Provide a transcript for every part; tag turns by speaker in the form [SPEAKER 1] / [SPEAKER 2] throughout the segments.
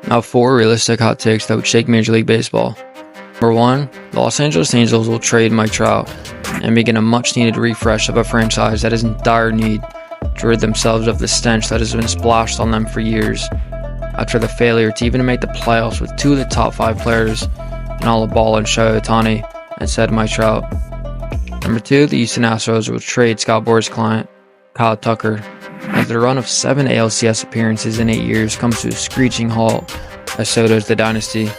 [SPEAKER 1] Now 4 realistic hot takes that would shake Major League Baseball. Number 1, the Los Angeles Angels will trade Mike Trout and begin a much-needed refresh of a franchise that is in dire need to rid themselves of the stench that has been splashed on them for years after the failure to even make the playoffs with 2 of the top 5 players in all of ball and Shohei Ohtani and said Mike Trout. Number 2, the Houston Astros will trade Scott Boras' client, Kyle Tucker, as their run of 7 ALCS appearances in 8 years comes to a screeching halt, as so does the dynasty.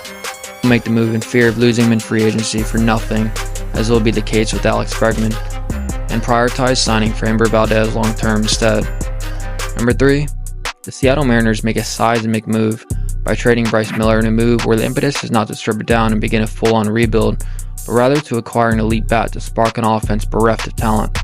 [SPEAKER 1] Will make the move in fear of losing him in free agency for nothing, as will be the case with Alex Bregman, and prioritize signing Framber Valdez long term instead. Number 3, the Seattle Mariners make a seismic move by trading Bryce Miller in a move where the impetus is not to strip it down and begin a full-on rebuild, but rather to acquire an elite bat to spark an offense bereft of talent.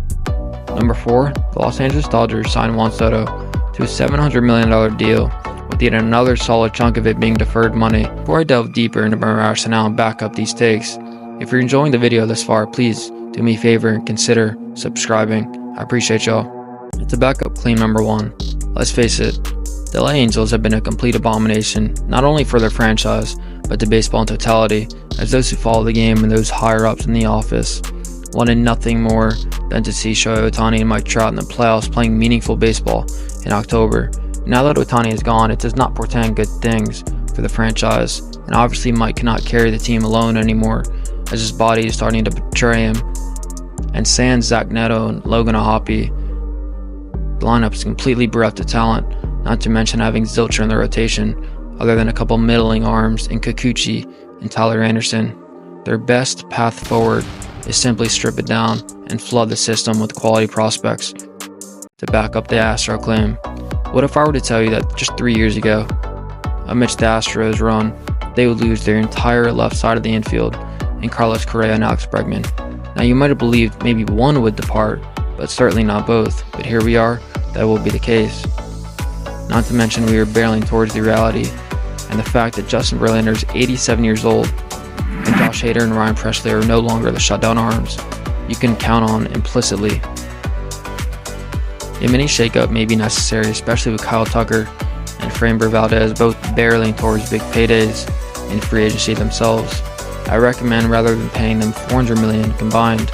[SPEAKER 1] Number 4, the Los Angeles Dodgers signed Juan Soto to a $700 million deal, with yet another solid chunk of it being deferred money. Before I delve deeper into my rationale and back up these takes, if you're enjoying the video this far, please do me a favor and consider subscribing. I appreciate y'all. And to back up claim number 1, let's face it, the LA Angels have been a complete abomination, not only for their franchise, but to baseball in totality, as those who follow the game and those higher ups in the office wanted nothing more than to see Shohei Ohtani and Mike Trout in the playoffs playing meaningful baseball in October. Now that Ohtani is gone, it does not portend good things for the franchise, and obviously Mike cannot carry the team alone anymore, as his body is starting to betray him. And sans Zach Neto and Logan O'Hoppe, the lineup is completely bereft of talent, not to mention having zilch in the rotation, other than a couple middling arms in Kikuchi and Tyler Anderson. Their best path forward is simply strip it down and flood the system with quality prospects to back up the Astro claim. What if I were to tell you that just 3 years ago, amidst the Astros run, they would lose their entire left side of the infield in Carlos Correa and Alex Bregman? Now you might have believed maybe one would depart, but certainly not both. But here we are, that will be the case. Not to mention we are barreling towards the reality and the fact that Justin Verlander is 87 years old and Josh Hader and Ryan Pressly are no longer the shutdown arms you can count on implicitly. A mini shakeup may be necessary, especially with Kyle Tucker and Framber Valdez both barreling towards big paydays in free agency themselves. I recommend, rather than paying them $400 million combined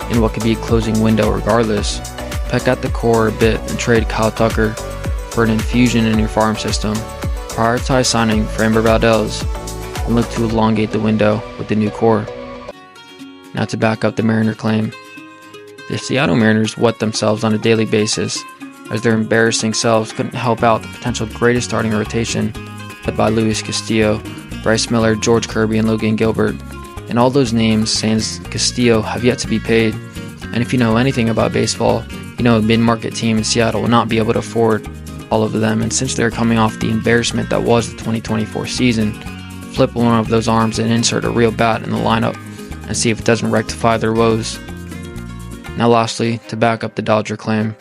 [SPEAKER 1] in what could be a closing window regardless, peck at the core a bit and trade Kyle Tucker for an infusion in your farm system. Prioritize signing Framber Valdez and look to elongate the window with the new core. Now to back up the Mariner claim. The Seattle Mariners wet themselves on a daily basis, as their embarrassing selves couldn't help out the potential greatest starting rotation led by Luis Castillo, Bryce Miller, George Kirby, and Logan Gilbert. And all those names, sans Castillo, have yet to be paid. And if you know anything about baseball, you know a mid-market team in Seattle will not be able to afford all of them. And since they're coming off the embarrassment that was the 2024 season, flip one of those arms and insert a real bat in the lineup and see if it doesn't rectify their woes. Now lastly, to back up the Dodger claim.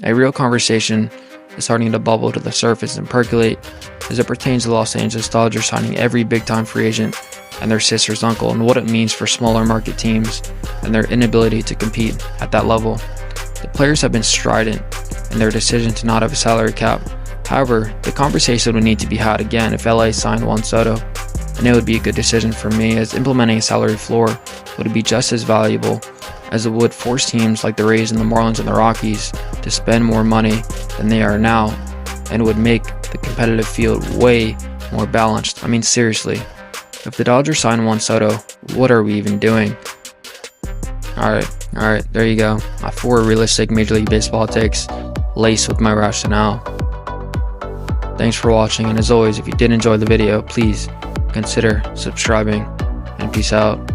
[SPEAKER 1] A real conversation is starting to bubble to the surface and percolate as it pertains to the Los Angeles Dodgers signing every big-time free agent and their sister's uncle, and what it means for smaller market teams and their inability to compete at that level. The players have been strident in their decision to not have a salary cap. However, the conversation would need to be had again if LA signed Juan Soto, and it would be a good decision for me, as implementing a salary floor would be just as valuable as it would force teams like the Rays and the Marlins and the Rockies to spend more money than they are now, and would make the competitive field way more balanced. I mean, seriously, if the Dodgers sign Juan Soto, what are we even doing? Alright, there you go. My 4 realistic Major League Baseball takes, laced with my rationale. Thanks for watching, and as always, if you did enjoy the video, please consider subscribing, and peace out.